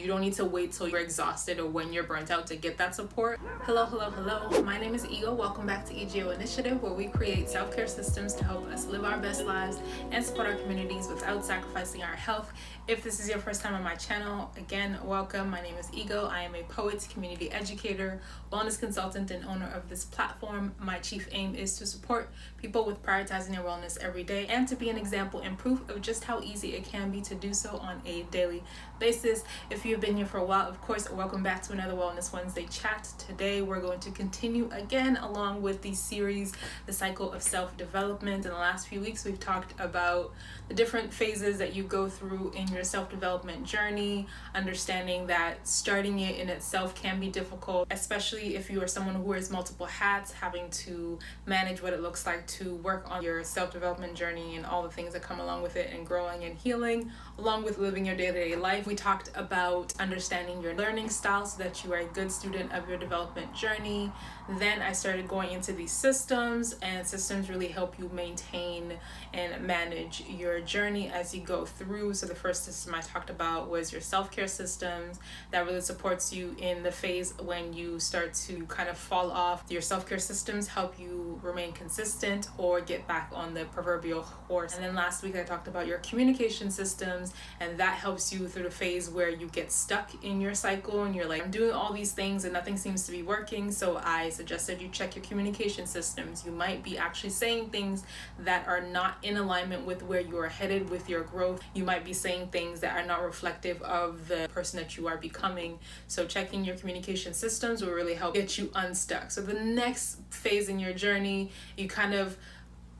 You don't need to wait till you're exhausted or when you're burnt out to get that support. Hello. My name is Igho. Welcome back to Igho Initiative, where we create self-care systems to help us live our best lives and support our communities without sacrificing our health. If this is your first time on my channel, again, welcome. My name is Igho. I am a poet, community educator, wellness consultant, and owner of this platform. My chief aim is to support people with prioritizing their wellness every day and to be an example and proof of just how easy it can be to do so on a daily basis. If you've been here for a while, of course, welcome back to another Wellness Wednesday chat. Today, we're going to continue again along with the series, The Cycle of Self-Development. In the last few weeks, we've talked about the different phases that you go through in your self-development journey, understanding that starting it in itself can be difficult, especially if you are someone who wears multiple hats, having to manage what it looks like to work on your self-development journey and all the things that come along with it, and growing and healing along with living your day-to-day life. We talked about understanding your learning style so that you are a good student of your development journey. Then I started going into these systems, and systems really help you maintain and manage your journey as you go through. So the first system I talked about was your self-care systems. That really supports you in the phase when you start to kind of fall off. Your self-care systems help you remain consistent or get back on the proverbial horse. And then last week I talked about your communication systems, and that helps you through the phase where you get stuck in your cycle and you're like, I'm doing all these things and nothing seems to be working. So I suggested you check your communication systems. You might be actually saying things that are not in alignment with where you are headed with your growth. You might be saying things that are not reflective of the person that you are becoming. So checking your communication systems will really help get you unstuck. So the next phase in your journey, you kind of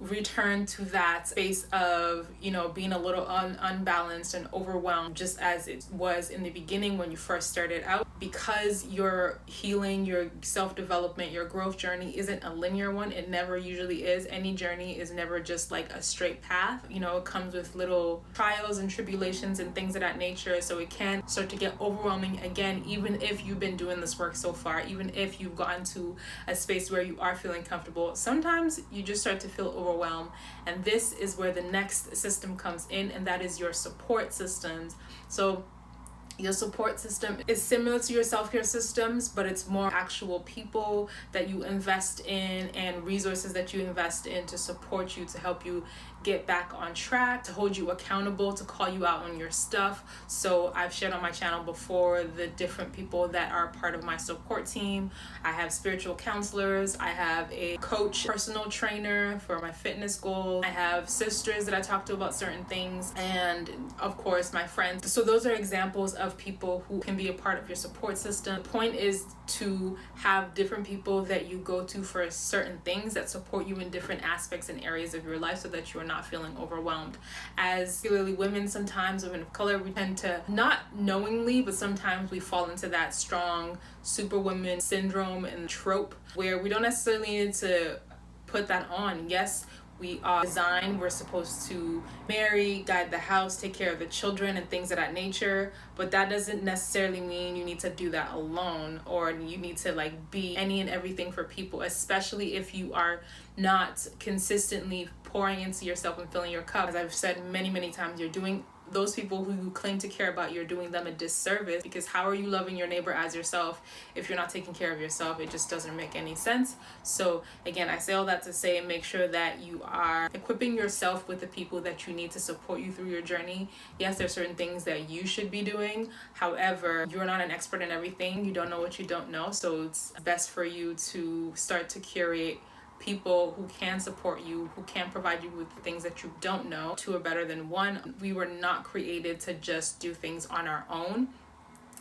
return to that space of, being a little unbalanced and overwhelmed, just as it was in the beginning when you first started out. Because your healing, your self-development, your growth journey isn't a linear one. It never usually is. Any journey is never just like a straight path. It comes with little trials and tribulations and things of that nature. So it can start to get overwhelming again, even if you've been doing this work so far, even if you've gotten to a space where you are feeling comfortable. Sometimes you just start to feel overwhelmed. And this is where the next system comes in, and that is your support systems. So your support system is similar to your self-care systems, but it's more actual people that you invest in and resources that you invest in to support you, to help you get back on track, to hold you accountable, to call you out on your stuff. So I've shared on my channel before the different people that are part of my support team. I have spiritual counselors, I have a coach, personal trainer for my fitness goals, I have sisters that I talk to about certain things, and of course my friends. So those are examples of people who can be a part of your support system. The point is to have different people that you go to for certain things that support you in different aspects and areas of your life, so that you are not feeling overwhelmed. As particularly women, sometimes women of color, we tend to, not knowingly, but sometimes we fall into that strong superwoman syndrome and trope where we don't necessarily need to put that on. Yes, we are designed, we're supposed to marry, guide the house, take care of the children and things of that nature, but that doesn't necessarily mean you need to do that alone, or you need to be any and everything for people, especially if you are not consistently pouring into yourself and filling your cup. As I've said many times, you're doing those people who you claim to care about, you're doing them a disservice, because how are you loving your neighbor as yourself if you're not taking care of yourself? It just doesn't make any sense. So again, I say all that to say, make sure that you are equipping yourself with the people that you need to support you through your journey. Yes, there's certain things that you should be doing. However, you're not an expert in everything. You don't know what you don't know. So it's best for you to start to curate people who can support you, who can provide you with things that you don't know. Two are better than one. We were not created to just do things on our own.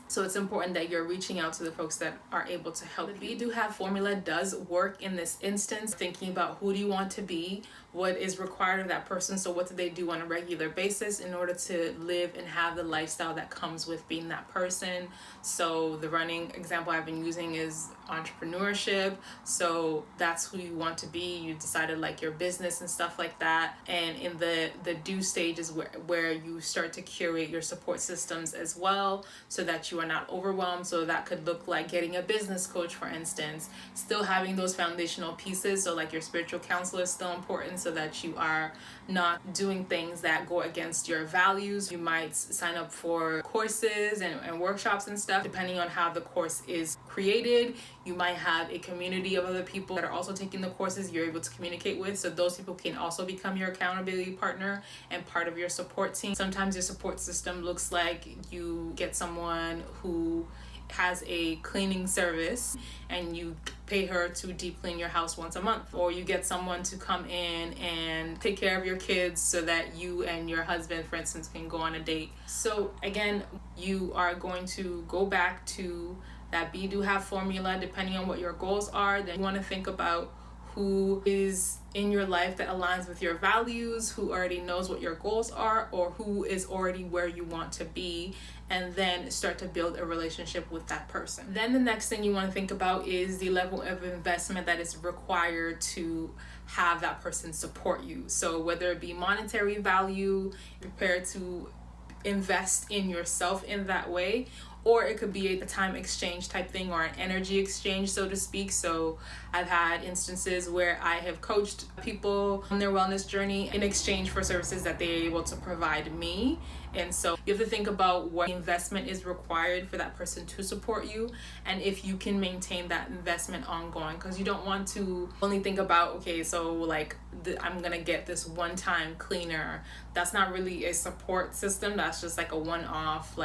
So it's important that you're reaching out to the folks that are able to help you. The Be Do Have formula does work in this instance, thinking about who do you want to be, what is required of that person, so what do they do on a regular basis in order to live and have the lifestyle that comes with being that person. So the running example I've been using is entrepreneurship. So that's who you want to be. You decided your business and stuff like that. And in the do stage is where you start to curate your support systems as well, so that you are not overwhelmed. So that could look like getting a business coach, for instance, still having those foundational pieces. So like your spiritual counselor is still important so that you are not doing things that go against your values. You might sign up for courses and workshops and stuff. Depending on how the course is created, you might have a community of other people that are also taking the courses you're able to communicate with. So those people can also become your accountability partner and part of your support team. Sometimes your support system looks like you get someone who has a cleaning service and you pay her to deep clean your house once a month, or you get someone to come in and take care of your kids so that you and your husband, for instance, can go on a date. So again, you are going to go back to that be do have formula. Depending on what your goals are, then you want to think about who is in your life that aligns with your values, who already knows what your goals are, or who is already where you want to be, and then start to build a relationship with that person. Then the next thing you want to think about is the level of investment that is required to have that person support you. So whether it be monetary value, prepared to invest in yourself in that way, or it could be a time exchange type thing or an energy exchange, so to speak. So I've had instances where I have coached people on their wellness journey in exchange for services that they're able to provide me. And so you have to think about what investment is required for that person to support you, and if you can maintain that investment ongoing, because you don't want to only think about, okay, so like I'm gonna get this one-time cleaner. That's not really a support system. That's just like a one-off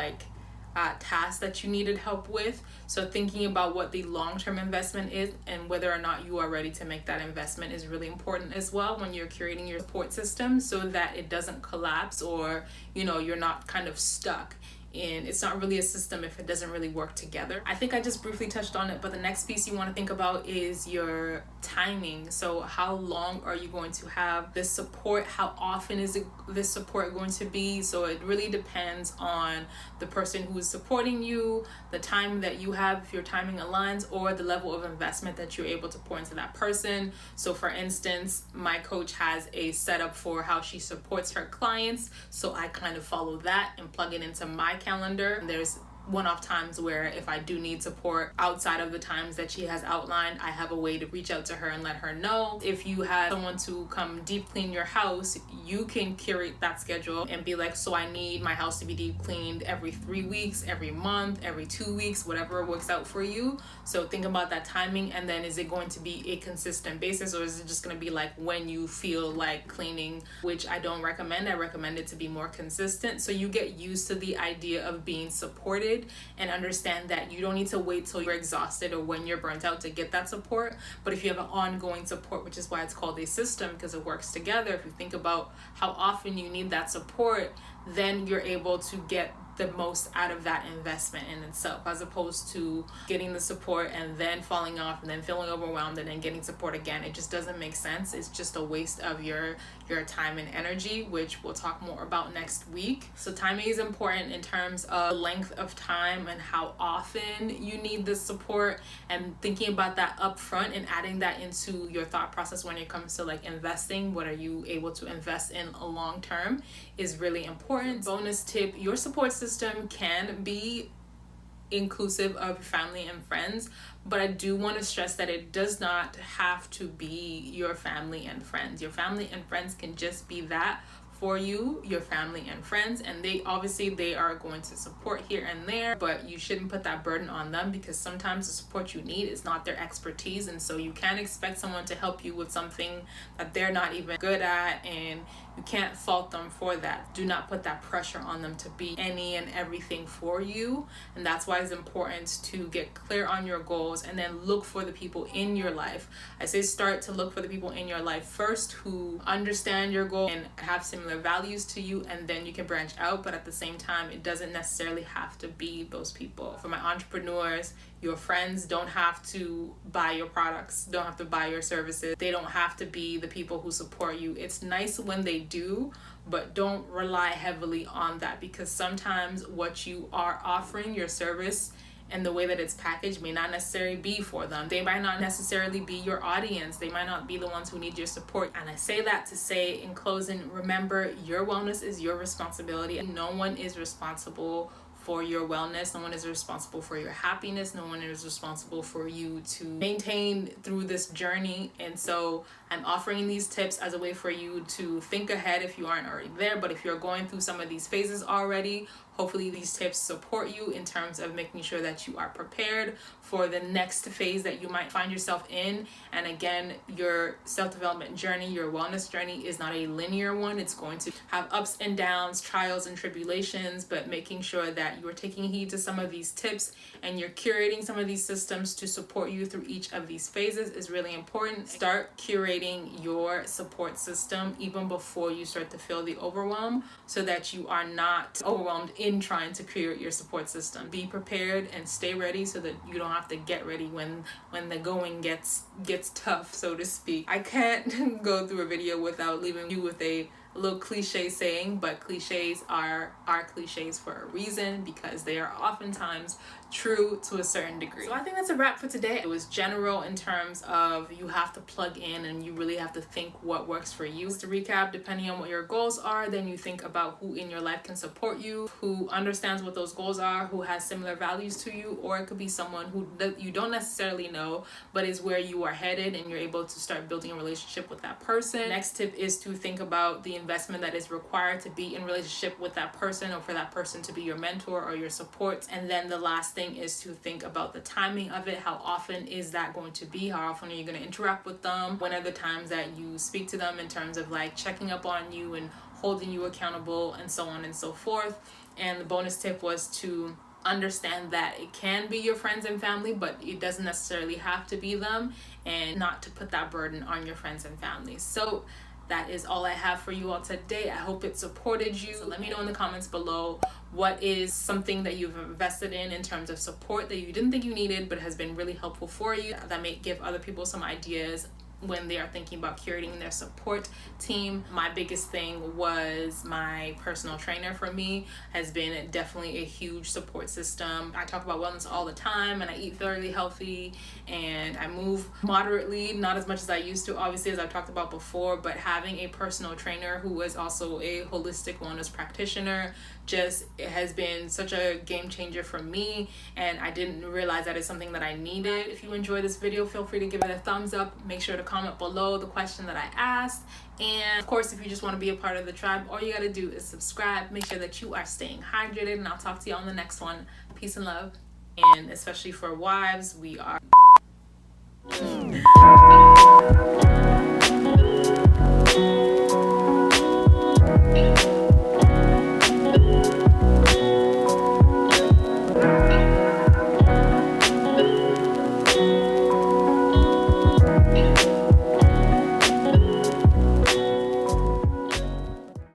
task that you needed help with. So thinking about what the long-term investment is and whether or not you are ready to make that investment is really important as well when you're curating your support system, so that it doesn't collapse, or you're not kind of stuck and it's not really a system if it doesn't really work together. I think I just briefly touched on it, but the next piece you want to think about is your timing. So how long are you going to have this support? How often is this support going to be? So it really depends on the person who is supporting you, the time that you have, if your timing aligns, or the level of investment that you're able to pour into that person. So for instance, my coach has a setup for how she supports her clients, so I kind of follow that and plug it into my calendar. There's one-off times where if I do need support outside of the times that she has outlined, I have a way to reach out to her and let her know. If you have someone to come deep clean your house, you can curate that schedule and be like, so I need my house to be deep cleaned every 3 weeks, every month, every 2 weeks, whatever works out for you. So think about that timing, and then is it going to be a consistent basis, or is it just going to be like when you feel like cleaning, which I don't recommend. I recommend it to be more consistent, so you get used to the idea of being supported and understand that you don't need to wait till you're exhausted or when you're burnt out to get that support. But if you have an ongoing support, which is why it's called a system, because it works together, if you think about how often you need that support, then you're able to get the most out of that investment in itself, as opposed to getting the support and then falling off and then feeling overwhelmed and then getting support again. It just doesn't make sense. It's just a waste of your time and energy, which we'll talk more about next week. So timing is important in terms of length of time and how often you need this support, and thinking about that upfront and adding that into your thought process when it comes to like investing. What are you able to invest in a long term is really important. Bonus tip, your support system can be inclusive of family and friends, but I do want to stress that it does not have to be your family and friends. Your family and friends can just be that for you, your family and friends, and they are going to support here and there, but you shouldn't put that burden on them, because sometimes the support you need is not their expertise, and so you can't expect someone to help you with something that they're not even good at, and you can't fault them for that. Do not put that pressure on them to be any and everything for you, and that's why it's important to get clear on your goals and then look for the people in your life. I say start to look for the people in your life first who understand your goal and have similar values to you, and then you can branch out. But at the same time, it doesn't necessarily have to be those people. For my entrepreneurs, your friends don't have to buy your products, don't have to buy your services. They don't have to be the people who support you. It's nice when they do, but don't rely heavily on that, because sometimes what you are offering, your service, and the way that it's packaged may not necessarily be for them. They might not necessarily be your audience. They might not be the ones who need your support. And I say that to say, in closing, remember, your wellness is your responsibility, and no one is responsible for your wellness. No one is responsible for your happiness. No one is responsible for you to maintain through this journey. And so I'm offering these tips as a way for you to think ahead if you aren't already there. But if you're going through some of these phases already, hopefully these tips support you in terms of making sure that you are prepared for the next phase that you might find yourself in. And again, your self-development journey, your wellness journey is not a linear one. It's going to have ups and downs, trials and tribulations, but making sure that you're taking heed to some of these tips and you're curating some of these systems to support you through each of these phases is really important. Start curating your support system even before you start to feel the overwhelm, so that you are not overwhelmed in trying to curate your support system. Be prepared and stay ready so that you don't have to get ready when the going gets tough, so to speak. I can't go through a video without leaving you with a little cliche saying, but cliches are cliches for a reason, because they are oftentimes true to a certain degree. So I think that's a wrap for today. It was general in terms of you have to plug in and you really have to think what works for you. Just to recap, depending on what your goals are, then you think about who in your life can support you, who understands what those goals are, who has similar values to you, or it could be someone who you don't necessarily know but is where you are headed, and you're able to start building a relationship with that person. Next tip is to think about the investment that is required to be in relationship with that person, or for that person to be your mentor or your support. And then the last thing is to think about the timing of it. How often is that going to be? How often are you going to interact with them? When are the times that you speak to them in terms of like checking up on you and holding you accountable, and so on and so forth. And the bonus tip was to understand that it can be your friends and family, but it doesn't necessarily have to be them, and not to put that burden on your friends and family. So that is all I have for you all today. I hope it supported you. So let me know in the comments below what is something that you've invested in terms of support that you didn't think you needed but has been really helpful for you, that may give other people some ideas when they are thinking about curating their support team. My biggest thing was my personal trainer. For me, has been definitely a huge support system. I talk about wellness all the time, and I eat thoroughly healthy, and I move moderately, not as much as I used to, obviously, as I've talked about before, but having a personal trainer who is also a holistic wellness practitioner just has been such a game changer for me, and I didn't realize that it's something that I needed. If you enjoyed this video, feel free to give it a thumbs up. Make sure to comment below the question that I asked, and of course, if you just want to be a part of the tribe, all you gotta do is subscribe. Make sure that you are staying hydrated, and I'll talk to you on the next one. Peace and love, and especially for wives, we are